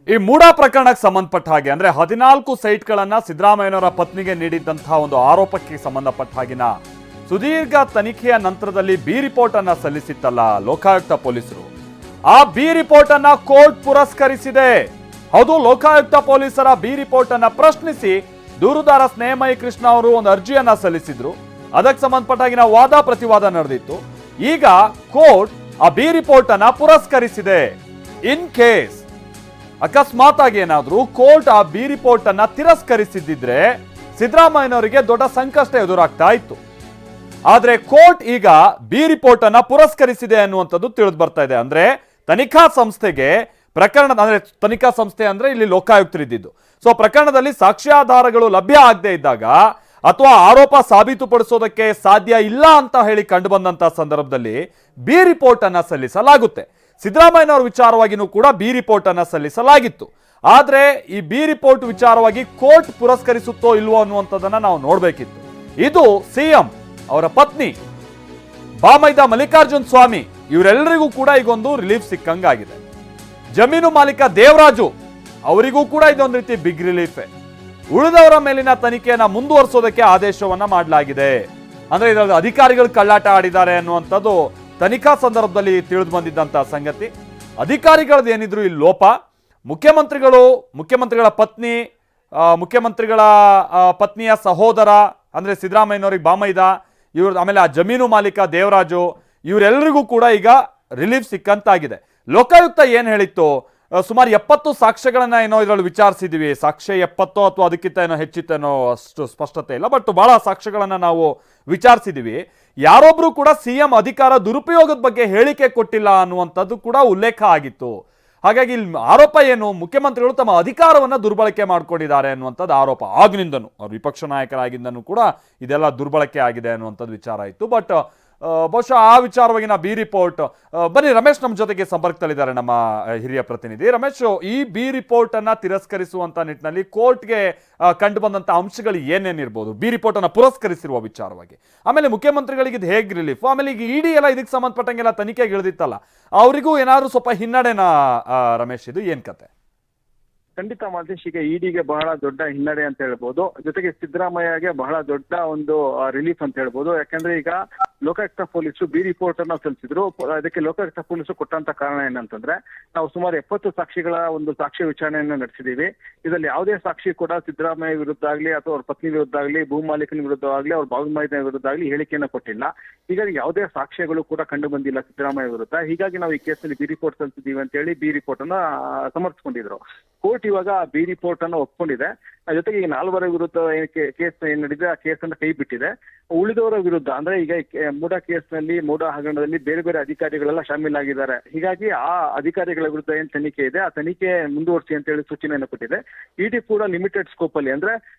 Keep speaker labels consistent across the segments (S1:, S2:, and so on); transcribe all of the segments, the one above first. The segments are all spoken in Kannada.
S1: ಈ ಮೂಡಾ ಪ್ರಕರಣಕ್ಕೆ ಸಂಬಂಧಪಟ್ಟ ಹಾಗೆ ಅಂದ್ರೆ 14 ಸೈಟ್ಗಳನ್ನ ಸಿದ್ದರಾಮಯ್ಯನವರ ಪತ್ನಿಗೆ ನೀಡಿದ್ದಂತಹ ಒಂದು ಆರೋಪಕ್ಕೆ ಸಂಬಂಧಪಟ್ಟ ಹಾಗಿನ ಸುದೀರ್ಘ ತನಿಖೆಯ ನಂತರದಲ್ಲಿ ಬಿ ರಿಪೋರ್ಟ್ ಅನ್ನ ಸಲ್ಲಿಸಿತ್ತಲ್ಲ ಲೋಕಾಯುಕ್ತ ಪೊಲೀಸರು. ಆ ಬಿ ರಿಪೋರ್ಟ್ ಅನ್ನ ಕೋರ್ಟ್ ಪುರಸ್ಕರಿಸಿದೆ. ಹೌದು, ಲೋಕಾಯುಕ್ತ ಪೊಲೀಸರ ಬಿ ರಿಪೋರ್ಟ್ ಅನ್ನ ಪ್ರಶ್ನಿಸಿ ದೂರುದಾರ ಸ್ನೇಹಮಯಿ ಕೃಷ್ಣ ಅವರು ಒಂದು ಅರ್ಜಿಯನ್ನ ಸಲ್ಲಿಸಿದ್ರು. ಅದಕ್ಕೆ ಸಂಬಂಧಪಟ್ಟ ಹಾಗಿನ ವಾದ ಪ್ರತಿವಾದ ನಡೆದಿತ್ತು. ಈಗ ಕೋರ್ಟ್ ಆ ಬಿ ರಿಪೋರ್ಟ್ ಅನ್ನ ಪುರಸ್ಕರಿಸಿದೆ. ಇನ್ ಕೇಸ್ ಅಕಸ್ಮಾತ್ ಆಗಿ ಏನಾದ್ರೂ ಕೋರ್ಟ್ ಆ ಬಿ ರಿಪೋರ್ಟ್ ಅನ್ನ ತಿರಸ್ಕರಿಸಿದ್ರೆ ಸಿದ್ದರಾಮಯ್ಯನವರಿಗೆ ದೊಡ್ಡ ಸಂಕಷ್ಟ ಎದುರಾಗ್ತಾ ಇತ್ತು. ಆದ್ರೆ ಕೋರ್ಟ್ ಈಗ ಬಿ ರಿಪೋರ್ಟ್ ಅನ್ನ ಪುರಸ್ಕರಿಸಿದೆ ಅನ್ನುವಂಥದ್ದು ತಿಳಿದು ಬರ್ತಾ ಇದೆ. ಅಂದ್ರೆ ತನಿಖಾ ಸಂಸ್ಥೆಗೆ ಪ್ರಕರಣ, ಅಂದ್ರೆ ತನಿಖಾ ಸಂಸ್ಥೆ ಅಂದ್ರೆ ಇಲ್ಲಿ ಲೋಕಾಯುಕ್ತರಿದ್ದು, ಸೊ ಪ್ರಕರಣದಲ್ಲಿ ಸಾಕ್ಷ್ಯಾಧಾರಗಳು ಲಭ್ಯ ಆಗದೆ ಇದ್ದಾಗ ಅಥವಾ ಆರೋಪ ಸಾಬೀತುಪಡಿಸೋದಕ್ಕೆ ಸಾಧ್ಯ ಇಲ್ಲ ಅಂತ ಹೇಳಿ ಕಂಡು ಬಂದಂತಹ ಸಂದರ್ಭದಲ್ಲಿ ಬಿ ರಿಪೋರ್ಟ್ ಅನ್ನ ಸಲ್ಲಿಸಲಾಗುತ್ತೆ. ಸಿದ್ದರಾಮಯ್ಯನವರ ವಿಚಾರವಾಗಿಯೂ ಕೂಡ ಬಿ ರಿಪೋರ್ಟ್ ಅನ್ನ ಸಲ್ಲಿಸಲಾಗಿತ್ತು. ಆದ್ರೆ ಈ ಬಿ ರಿಪೋರ್ಟ್ ವಿಚಾರವಾಗಿ ಕೋರ್ಟ್ ಪುರಸ್ಕರಿಸುತ್ತೋ ಇಲ್ವೋ ಅನ್ನುವಂಥದ್ದನ್ನ ನಾವು ನೋಡ್ಬೇಕಿತ್ತು. ಇದು ಸಿಎಂ ಅವರ ಪತ್ನಿ ಬಾಮೈದ ಮಲ್ಲಿಕಾರ್ಜುನ್ ಸ್ವಾಮಿ ಇವರೆಲ್ಲರಿಗೂ ಕೂಡ ಈಗೊಂದು ರಿಲೀಫ್ ಸಿಕ್ಕಂಗಾಗಿದೆ. ಜಮೀನು ಮಾಲೀಕ ದೇವರಾಜು ಅವರಿಗೂ ಕೂಡ ಇದೊಂದು ರೀತಿ ಬಿಗ್ ರಿಲೀಫ್. ಉಳಿದವರ ಮೇಲಿನ ತನಿಖೆಯನ್ನ ಮುಂದುವರಿಸೋದಕ್ಕೆ ಆದೇಶವನ್ನ ಮಾಡಲಾಗಿದೆ. ಅಂದ್ರೆ ಇದರಲ್ಲಿ ಅಧಿಕಾರಿಗಳು ಕಳ್ಳಾಟ ಆಡಿದ್ದಾರೆ ಅನ್ನುವಂಥದ್ದು ತನಿಖಾ ಸಂದರ್ಭದಲ್ಲಿ ತಿಳಿದು ಬಂದಿದ್ದಂತಹ ಸಂಗತಿ. ಅಧಿಕಾರಿಗಳದ್ದು ಏನಿದ್ರು ಇಲ್ಲಿ ಲೋಪ. ಮುಖ್ಯಮಂತ್ರಿಗಳ ಪತ್ನಿ, ಮುಖ್ಯಮಂತ್ರಿಗಳ ಪತ್ನಿಯ ಸಹೋದರ ಅಂದ್ರೆ ಸಿದ್ದರಾಮಯ್ಯನವರಿಗೆ ಬಾಮೈದ ಇವ್ರ, ಆಮೇಲೆ ಆ ಜಮೀನು ಮಾಲೀಕ ದೇವರಾಜು ಇವರೆಲ್ಲರಿಗೂ ಕೂಡ ಈಗ ರಿಲೀಫ್ ಸಿಕ್ಕಂತಾಗಿದೆ. ಲೋಕಾಯುಕ್ತ ಏನ್ ಹೇಳಿತ್ತು, ಸುಮಾರು 70 ಸಾಕ್ಷ್ಯಗಳನ್ನ ಏನೋ ಇದರಲ್ಲಿ ವಿಚಾರಿಸಿದ್ವಿ. ಸಾಕ್ಷ್ಯ 70 ಅಥವಾ ಅದಕ್ಕಿಂತ ಏನೋ ಹೆಚ್ಚಿತ್ತೇನೋ ಅಷ್ಟು ಸ್ಪಷ್ಟತೆ ಇಲ್ಲ, ಬಟ್ ಬಹಳ ಸಾಕ್ಷ್ಯಗಳನ್ನ ನಾವು ವಿಚಾರಿಸಿದ್ವಿ. ಯಾರೊಬ್ರು ಕೂಡ ಸಿಎಂ ಅಧಿಕಾರ ದುರುಪಯೋಗದ ಬಗ್ಗೆ ಹೇಳಿಕೆ ಕೊಟ್ಟಿಲ್ಲ ಅನ್ನುವಂಥದ್ದು ಕೂಡ ಉಲ್ಲೇಖ ಆಗಿತ್ತು. ಹಾಗಾಗಿ ಇಲ್ಲಿ ಆರೋಪ ಏನು, ಮುಖ್ಯಮಂತ್ರಿಗಳು ತಮ್ಮ ಅಧಿಕಾರವನ್ನ ದುರ್ಬಳಕೆ ಮಾಡ್ಕೊಂಡಿದ್ದಾರೆ ಅನ್ನುವಂಥದ್ದು ಆರೋಪ. ಆಗಿನಿಂದನೂ ಅವ್ರು ವಿಪಕ್ಷ ನಾಯಕರಾಗಿಂದನೂ ಕೂಡ ಇದೆಲ್ಲ ದುರ್ಬಳಕೆ ಆಗಿದೆ ಅನ್ನುವಂಥದ್ದು ವಿಚಾರ ಇತ್ತು. ಬಟ್ ಬಹುಶಃ ಆ ವಿಚಾರವಾಗಿನ ಬಿ ರಿಪೋರ್ಟ್, ಬನ್ನಿ ರಮೇಶ್ ನಮ್ಮ ಜೊತೆಗೆ ಸಂಪರ್ಕದಲ್ಲಿದ್ದಾರೆ, ನಮ್ಮ ಹಿರಿಯ ಪ್ರತಿನಿಧಿ ರಮೇಶ್. ಈ ಬಿ ರಿಪೋರ್ಟ್ ಅನ್ನ ತಿರಸ್ಕರಿಸುವಂತ ನಿಟ್ಟಿನಲ್ಲಿ ಕೋರ್ಟ್ಗೆ ಕಂಡು ಬಂದಂತ ಅಂಶಗಳು ಏನೇನಿರ್ಬೋದು ಬಿ ರಿಪೋರ್ಟ್ ಅನ್ನ ಪುರಸ್ಕರಿಸಿರುವ ವಿಚಾರವಾಗಿ? ಆಮೇಲೆ ಮುಖ್ಯಮಂತ್ರಿಗಳಿಗೆ ಇದು ಹೇಗೆ ರಿಲೀಫ್? ಆಮೇಲೆ ಈಗ ಇಡಿ ಎಲ್ಲ ಇದಕ್ಕೆ ಸಂಬಂಧಪಟ್ಟಂಗೆಲ್ಲ ತನಿಖೆಗೆ ಇಳಿದಿತ್ತಲ್ಲ, ಅವರಿಗೂ ಏನಾದ್ರು ಸ್ವಲ್ಪ ಹಿನ್ನಡೆನಾ ರಮೇಶ್? ಇದು ಏನ್ ಕತೆ?
S2: ಖಂಡಿತ ಮಾಲ್ತೇಶ್, ಈಗ ಇಡಿಗೆ ಬಹಳ ದೊಡ್ಡ ಹಿನ್ನಡೆ ಅಂತ ಹೇಳ್ಬೋದು. ಜೊತೆಗೆ ಸಿದ್ದರಾಮಯ್ಯಗೆ ಬಹಳ ದೊಡ್ಡ ಒಂದು ರಿಲೀಫ್ ಅಂತ ಹೇಳ್ಬೋದು. ಯಾಕಂದ್ರೆ ಈಗ ಲೋಕಾಯುಕ್ತ ಪೊಲೀಸರು ಬಿ ರಿಪೋರ್ಟ್ ಅನ್ನ ಸಲ್ಲಿಸಿದ್ರು. ಅದಕ್ಕೆ ಲೋಕಾಯುಕ್ತ ಪೊಲೀಸರು ಕೊಟ್ಟಂತ ಕಾರಣ ಏನಂತಂದ್ರೆ, ನಾವು ಸುಮಾರು 70 ಸಾಕ್ಷಿಗಳ ಒಂದು ಸಾಕ್ಷ್ಯ ವಿಚಾರಣೆಯನ್ನ ನಡೆಸಿದೀವಿ. ಇದರಲ್ಲಿ ಯಾವುದೇ ಸಾಕ್ಷಿ ಕೂಡ ಸಿದ್ದರಾಮಯ್ಯ ವಿರುದ್ಧ ಆಗ್ಲಿ ಅಥವಾ ಅವ್ರ ಪತ್ನಿ ವಿರುದ್ಧ ಆಗ್ಲಿ, ಭೂ ಮಾಲೀಕನ ವಿರುದ್ಧ ಆಗ್ಲಿ, ಅವ್ರ ಬಾಬುಮೈದ ವಿರುದ್ಧ ಆಗ್ಲಿ ಹೇಳಿಕೆಯನ್ನ ಕೊಟ್ಟಿಲ್ಲ. ಹೀಗಾಗಿ ಯಾವುದೇ ಸಾಕ್ಷ್ಯಗಳು ಕೂಡ ಕಂಡು ಬಂದಿಲ್ಲ ಸಿದ್ದರಾಮಯ್ಯ ವಿರುದ್ಧ. ಹೀಗಾಗಿ ನಾವು ಈ ಕೇಸಲ್ಲಿ ಬಿ ರಿಪೋರ್ಟ್ ಸಲ್ಲಿಸಿದೀವಿ ಅಂತ ಹೇಳಿ ಬಿ ರಿಪೋರ್ಟ್ ಅನ್ನ ಸಮರ್ಥಿಸಿಕೊಂಡಿದ್ರು. ಕೋರ್ಟ್ ಇವಾಗ ಬಿ ರಿಪೋರ್ಟ್ ಅನ್ನ ಒಪ್ಕೊಂಡಿದೆ. ಜೊತೆಗೆ ಈ 4 ವಿರುದ್ಧ ಕೇಸ್ ಏನ್ ನಡೆದಿದೆ ಆ ಕೇಸ್ ಅನ್ನ ಕೈ ಬಿಟ್ಟಿದೆ. ಉಳಿದವರ ವಿರುದ್ಧ ಅಂದ್ರೆ ಈಗ ಮೂಡಾ ಕೇಸ್ನಲ್ಲಿ, ಮೂಡಾ ಹಗರಣದಲ್ಲಿ ಬೇರೆ ಬೇರೆ ಅಧಿಕಾರಿಗಳೆಲ್ಲ ಶಾಮೀಲಾಗಿದ್ದಾರೆ. ಹೀಗಾಗಿ ಆ ಅಧಿಕಾರಿಗಳ ವಿರುದ್ಧ ಏನ್ ತನಿಖೆ ಇದೆ ಆ ತನಿಖೆ ಮುಂದುವರಿಸಿ ಅಂತ ಹೇಳಿ ಸೂಚನೆಯನ್ನು ಕೊಟ್ಟಿದೆ. ಇಡಿ ಕೂಡ ಲಿಮಿಟೆಡ್ ಸ್ಕೋಪ್ ಅಲ್ಲಿ, ಅಂದ್ರೆ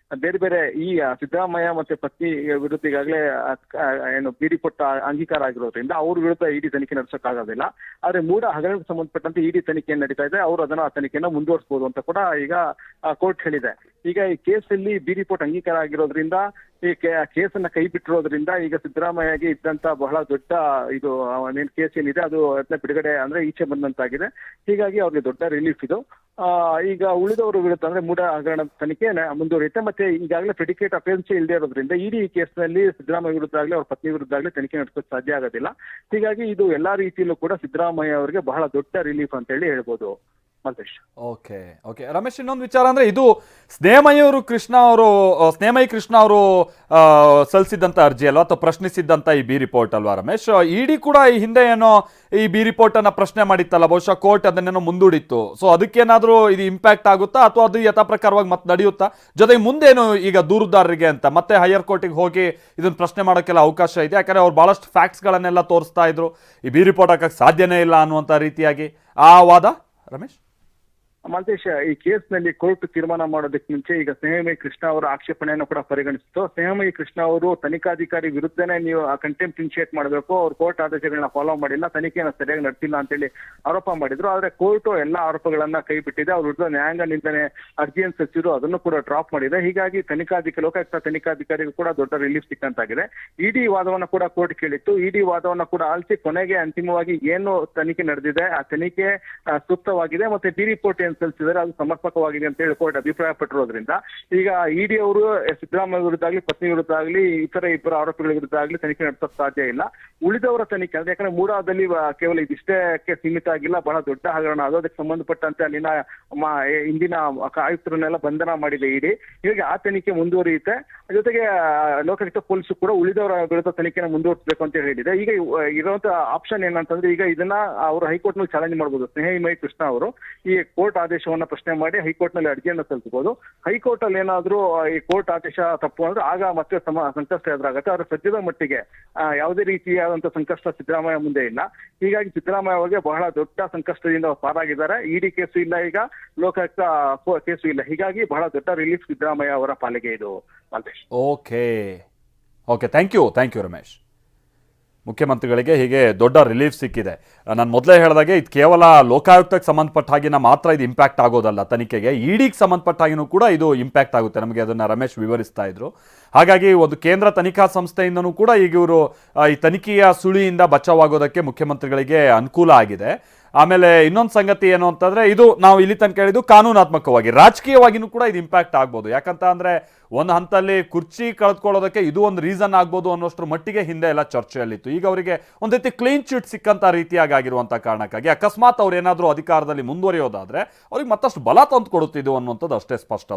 S2: ಬೇರೆ ಬೇರೆ ಈ ಸಿದ್ದರಾಮಯ್ಯ ಮತ್ತೆ ಪತ್ನಿ ವಿರುದ್ಧ ಈಗಾಗಲೇ ಏನು ಬಿ ರಿಪೋರ್ಟ್ ಅಂಗೀಕಾರ ಆಗಿರೋದ್ರಿಂದ ಅವ್ರ ವಿರುದ್ಧ ಇಡಿ ತನಿಖೆ ನಡೆಸೋಕ್ಕಾಗೋದಿಲ್ಲ. ಆದ್ರೆ ಮೂಡಾ ಹಗರಣಕ್ಕೆ ಸಂಬಂಧಪಟ್ಟಂತೆ ಇಡಿ ತನಿಖೆ ನಡೀತಾ ಇದೆ. ಅವರು ಅದನ್ನ ಆ ತನಿಖೆಯನ್ನು ಮುಂದುವರಿಸಬಹುದು ಅಂತ ಕೂಡ ಈಗ ಕೋರ್ಟ್ ಹೇಳಿದೆ. ಈಗ ಈ ಕೇಸಲ್ಲಿ ಬಿ ರಿಪೋರ್ಟ್ ಅಂಗೀಕಾರ ಆಗಿರೋದ್ರಿಂದ, ಈ ಕೇಸನ್ನ ಕೈ ಬಿಟ್ಟಿರೋದ್ರಿಂದ ಈಗ ಸಿದ್ದರಾಮಯ್ಯಗೆ ಇದ್ದಂತ ಬಹಳ ದೊಡ್ಡ ಇದು ಕೇಸ್ ಏನಿದೆ ಅದು ಬಿಡುಗಡೆ ಅಂದ್ರೆ ಈಚೆ ಬಂದಂತಾಗಿದೆ. ಹೀಗಾಗಿ ಅವ್ರಿಗೆ ದೊಡ್ಡ ರಿಲೀಫ್ ಇದು. ಈಗ ಉಳಿದವರ ವಿರುದ್ಧ ಅಂದ್ರೆ ಮೂಡಾ ಹಗರಣ ತನಿಖೆ ಮುಂದುವರಿಯುತ್ತೆ. ಮತ್ತೆ ಈಗಾಗಲೇ ಪ್ರೆಡಿಕೇಟ್ ಅಫೆನ್ಸ್ ಇಲ್ಲದೆ ಇರೋದ್ರಿಂದ ಇಡೀ ಕೇಸ್ನಲ್ಲಿ ಸಿದ್ದರಾಮಯ್ಯ ವಿರುದ್ಧ ಆಗಲಿ ಅವ್ರ ಪತ್ನಿ ವಿರುದ್ಧ ಆಗಲಿ ತನಿಖೆ ನಡೆಸೋಕೆ ಸಾಧ್ಯ ಆಗೋದಿಲ್ಲ. ಹೀಗಾಗಿ ಇದು ಎಲ್ಲಾ ರೀತಿಯಲ್ಲೂ ಕೂಡ ಸಿದ್ದರಾಮಯ್ಯ ಅವರಿಗೆ ಬಹಳ ದೊಡ್ಡ ರಿಲೀಫ್ ಅಂತ ಹೇಳಿ ಹೇಳ್ಬೋದು ಮಲ್ತೇಶ್.
S1: ಓಕೆ ರಮೇಶ್, ಇನ್ನೊಂದು ವಿಚಾರ ಅಂದ್ರೆ ಇದು ಸ್ನೇಹಮಯಿ ಕೃಷ್ಣ ಅವರು ಸಲ್ಲಿಸಿದ್ದಂತ ಅರ್ಜಿ ಅಲ್ವಾ, ಅಥವಾ ಪ್ರಶ್ನಿಸಿದ್ದಂತ ಈ ಬಿ ರಿಪೋರ್ಟ್ ಅಲ್ವಾ ರಮೇಶ್? ಇಡಿ ಕೂಡ ಈ ಹಿಂದೆ ಏನೋ ಈ ಬಿ ರಿಪೋರ್ಟ್ ಅನ್ನ ಪ್ರಶ್ನೆ ಮಾಡಿತ್ತಲ್ಲ, ಬಹುಶಃ ಕೋರ್ಟ್ ಅದನ್ನೇನೋ ಮುಂದೂಡಿತ್ತು. ಸೊ ಅದಕ್ಕೇನಾದ್ರೂ ಇದು ಇಂಪ್ಯಾಕ್ಟ್ ಆಗುತ್ತಾ ಅಥವಾ ಅದು ಯಥಾ ಪ್ರಕಾರವಾಗಿ ಮತ್ತೆ ನಡೆಯುತ್ತಾ? ಜೊತೆಗೆ ಮುಂದೇನು ಈಗ ದೂರುದಾರರಿಗೆ ಅಂತ ಮತ್ತೆ ಹೈಯರ್ ಕೋರ್ಟಿಗೆ ಹೋಗಿ ಇದನ್ನ ಪ್ರಶ್ನೆ ಮಾಡೋಕ್ಕೆಲ್ಲ ಅವಕಾಶ ಇದೆ? ಯಾಕಂದ್ರೆ ಅವ್ರು ಬಹಳಷ್ಟು ಫ್ಯಾಕ್ಟ್ಸ್ ಗಳನ್ನೆಲ್ಲ ತೋರಿಸ್ತಾ ಇದ್ರು, ಈ ಬಿ ರಿಪೋರ್ಟ್ ಹಾಕಕ್ಕೆ ಸಾಧ್ಯನೇ ಇಲ್ಲ ಅನ್ನುವಂತ ರೀತಿಯಾಗಿ ಆ ವಾದ ರಮೇಶ್.
S2: ಮಾಲ್ತೇಶ್, ಈ ಕೇಸ್ನಲ್ಲಿ ಕೋರ್ಟ್ ತೀರ್ಮಾನ ಮಾಡೋದಕ್ಕೆ ಮುಂಚೆ ಈಗ ಸ್ನೇಹಮಯಿ ಕೃಷ್ಣ ಅವರ ಆಕ್ಷೇಪಣೆಯನ್ನು ಕೂಡ ಪರಿಗಣಿಸಿತು. ಸ್ನೇಹಮಯಿ ಕೃಷ್ಣ ಅವರು ತನಿಖಾಧಿಕಾರಿ ವಿರುದ್ಧನೇ ನೀವು ಕಂಟೆಂಪ್ಟ್ ಇನಿಷಿಯೇಟ್ ಮಾಡಬೇಕು, ಅವ್ರು ಕೋರ್ಟ್ ಆದೇಶಗಳನ್ನ ಫಾಲೋ ಮಾಡಿಲ್ಲ, ತನಿಖೆಯನ್ನು ಸರಿಯಾಗಿ ನಡೆಸಿಲ್ಲ ಅಂತೇಳಿ ಆರೋಪ ಮಾಡಿದ್ರು. ಆದ್ರೆ ಕೋರ್ಟ್ ಎಲ್ಲ ಆರೋಪಗಳನ್ನ ಕೈ ಬಿಟ್ಟಿದೆ. ಅವ್ರ ವಿರುದ್ಧ ನ್ಯಾಯಾಂಗ ನಿಂದನೆ ಅರ್ಜಿಯನ್ನು ಸಲ್ಲಿಸಿದ್ರು, ಅದನ್ನು ಕೂಡ ಡ್ರಾಪ್ ಮಾಡಿದೆ. ಹೀಗಾಗಿ ಲೋಕಾಯುಕ್ತ ತನಿಖಾಧಿಕಾರಿಗೂ ಕೂಡ ದೊಡ್ಡ ರಿಲೀಫ್ ಸಿಕ್ಕಂತಾಗಿದೆ. ಇಡಿ ವಾದವನ್ನ ಕೂಡ ಕೋರ್ಟ್ ಕೇಳಿತ್ತು. ಇಡಿ ವಾದವನ್ನ ಕೂಡ ಆಲಿಸಿ ಕೊನೆಗೆ ಅಂತಿಮವಾಗಿ ಏನು ತನಿಖೆ ನಡೆದಿದೆ ಆ ತನಿಖೆ ಸೂಕ್ತವಾಗಿದೆ ಮತ್ತೆ ಬಿ ರಿಪೋರ್ಟ್ ಏನ್ ಸಲ್ಲಿಸಿದರೆ ಅದು ಸಮರ್ಪಕವಾಗಿದೆ ಅಂತ ಹೇಳಿ ಕೋರ್ಟ್ ಅಭಿಪ್ರಾಯ ಪಟ್ಟಿರೋದ್ರಿಂದ ಈಗ ಇಡಿ ಅವರು ಸಿದ್ದರಾಮಯ್ಯ ವಿರುದ್ಧ ಆಗಲಿ ಪತ್ನಿ ವಿರುದ್ಧ ಆಗಲಿ ಇತರ ಇಬ್ಬರು ಆರೋಪಿಗಳ ವಿರುದ್ಧ ಆಗಲಿ ತನಿಖೆ ನಡೆಸೋಕೆ ಸಾಧ್ಯ ಇಲ್ಲ. ಉಳಿದವರ ತನಿಖೆ ಅಂದ್ರೆ ಯಾಕಂದ್ರೆ ಮೂಡಾದಲ್ಲಿ ಕೇವಲ ಇದಿಷ್ಟಕ್ಕೆ ಸೀಮಿತ ಆಗಿಲ್ಲ, ಬಹಳ ದೊಡ್ಡ ಹಗರಣ ಅದು. ಅದಕ್ಕೆ ಸಂಬಂಧಪಟ್ಟಂತೆ ಅಲ್ಲಿನ ಹಿಂದಿನ ಆಯುಕ್ತರನ್ನೆಲ್ಲ ಬಂಧನ ಮಾಡಿದೆ ಇಡಿ. ಹೀಗಾಗಿ ಆ ತನಿಖೆ ಮುಂದುವರಿಯುತ್ತೆ. ಜೊತೆಗೆ ಲೋಕಾಯುಕ್ತ ಪೊಲೀಸರು ಕೂಡ ಉಳಿದವರ ವಿರುದ್ಧ ತನಿಖೆನ ಮುಂದುವರಿಸಬೇಕು ಅಂತ ಹೇಳಿದೆ. ಈಗ ಇರುವಂತ ಆಪ್ಷನ್ ಏನಂತಂದ್ರೆ ಈಗ ಇದನ್ನ ಅವರು ಹೈಕೋರ್ಟ್ ನಲ್ಲಿ ಚಾಲೆಂಜ್ ಮಾಡಬಹುದು. ಸ್ನೇಹಿಮಯಿ ಕೃಷ್ಣ ಅವರು ಈ ಕೋರ್ಟ್ ಆದೇಶವನ್ನ ಪ್ರಶ್ನೆ ಮಾಡಿ ಹೈಕೋರ್ಟ್ ನಲ್ಲಿ ಅರ್ಜಿಯನ್ನ ಸಲ್ಲಿಸಬಹುದು. ಹೈಕೋರ್ಟ್ ಅಲ್ಲಿ ಏನಾದ್ರೂ ಈ ಕೋರ್ಟ್ ಆದೇಶ ತಪ್ಪು ಅಂದ್ರೆ ಆಗ ಮತ್ತೆ ಸಂಕಷ್ಟ ಎದುರಾಗುತ್ತೆ. ಅವರ ಸದ್ಯದ ಮಟ್ಟಿಗೆ ಯಾವುದೇ ರೀತಿಯಾದಂತಹ ಸಂಕಷ್ಟ ಸಿದ್ದರಾಮಯ್ಯ ಮುಂದೆ ಇಲ್ಲ. ಹೀಗಾಗಿ ಸಿದ್ದರಾಮಯ್ಯ ಅವರಿಗೆ ಬಹಳ ದೊಡ್ಡ ಸಂಕಷ್ಟದಿಂದ ಪಾರಾಗಿದ್ದಾರೆ. ಇಡಿ ಕೇಸು ಇಲ್ಲ, ಈಗ ಲೋಕಾಯುಕ್ತ ಕೇಸು ಇಲ್ಲ. ಹೀಗಾಗಿ ಬಹಳ ದೊಡ್ಡ ರಿಲೀಫ್ ಸಿದ್ದರಾಮಯ್ಯ ಅವರ ಪಾಲಿಗೆ ಇದು Maltesh.
S1: Okay okay, thank you Ramesh. ಮುಖ್ಯಮಂತ್ರಿಗಳಿಗೆ ಹೀಗೆ ದೊಡ್ಡ ರಿಲೀಫ್ ಸಿಕ್ಕಿದೆ. ನಾನು ಮೊದಲೇ ಹೇಳಿದಾಗೆ ಇದು ಕೇವಲ ಲೋಕಾಯುಕ್ತಕ್ಕೆ ಸಂಬಂಧಪಟ್ಟ ಹಾಗಿನ ಮಾತ್ರ ಇದು ಇಂಪ್ಯಾಕ್ಟ್ ಆಗೋದಲ್ಲ, ತನಿಖೆಗೆ ಇಡಿಗೆ ಸಂಬಂಧಪಟ್ಟ ಹಾಗಿನೂ ಕೂಡ ಇದು ಇಂಪ್ಯಾಕ್ಟ್ ಆಗುತ್ತೆ. ನಮಗೆ ಅದನ್ನು ರಮೇಶ್ ವಿವರಿಸ್ತಾ ಇದ್ರು. ಹಾಗಾಗಿ ಒಂದು ಕೇಂದ್ರ ತನಿಖಾ ಸಂಸ್ಥೆಯಿಂದನೂ ಕೂಡ ಈಗ ಇವರು ಈ ತನಿಖೆಯ ಸುಳಿಯಿಂದ ಬಚಾವಾಗೋದಕ್ಕೆ ಮುಖ್ಯಮಂತ್ರಿಗಳಿಗೆ ಅನುಕೂಲ ಆಗಿದೆ. ಆಮೇಲೆ ಇನ್ನೊಂದು ಸಂಗತಿ ಏನು ಅಂತಂದ್ರೆ, ಇದು ನಾವು ಇಲ್ಲಿ ತನಕ ಹೇಳಿದ್ದು ಕಾನೂನಾತ್ಮಕವಾಗಿ, ರಾಜಕೀಯವಾಗಿನೂ ಕೂಡ ಇದು ಇಂಪ್ಯಾಕ್ಟ್ ಆಗ್ಬೋದು. ಯಾಕಂತ ಅಂದ್ರೆ ಒಂದು ಹಂತಲ್ಲಿ ಕುರ್ಚಿ ಕಳೆದುಕೊಳ್ಳೋದಕ್ಕೆ ಇದು ಒಂದು ರೀಸನ್ ಆಗ್ಬೋದು ಅನ್ನೋಷ್ಟರ ಮಟ್ಟಿಗೆ ಹಿಂದೆ ಎಲ್ಲ ಚರ್ಚೆಯಲ್ಲಿತ್ತು. ಈಗ ಅವರಿಗೆ ಒಂದು ರೀತಿ ಕ್ಲೀನ್ ಚಿಟ್ ಸಿಕ್ಕಂತ ರೀತಿಯಾಗಿ ಆಗಿರುವಂಥ ಕಾರಣಕ್ಕಾಗಿ ಅಕಸ್ಮಾತ್ ಅವ್ರು ಏನಾದರೂ ಅಧಿಕಾರದಲ್ಲಿ ಮುಂದುವರಿಯೋದಾದ್ರೆ ಅವ್ರಿಗೆ ಮತ್ತಷ್ಟು ಬಲ ತಂದು ಕೊಡುತ್ತಿದ್ದು ಅನ್ನುವಂಥದ್ದು ಅಷ್ಟೇ ಸ್ಪಷ್ಟ.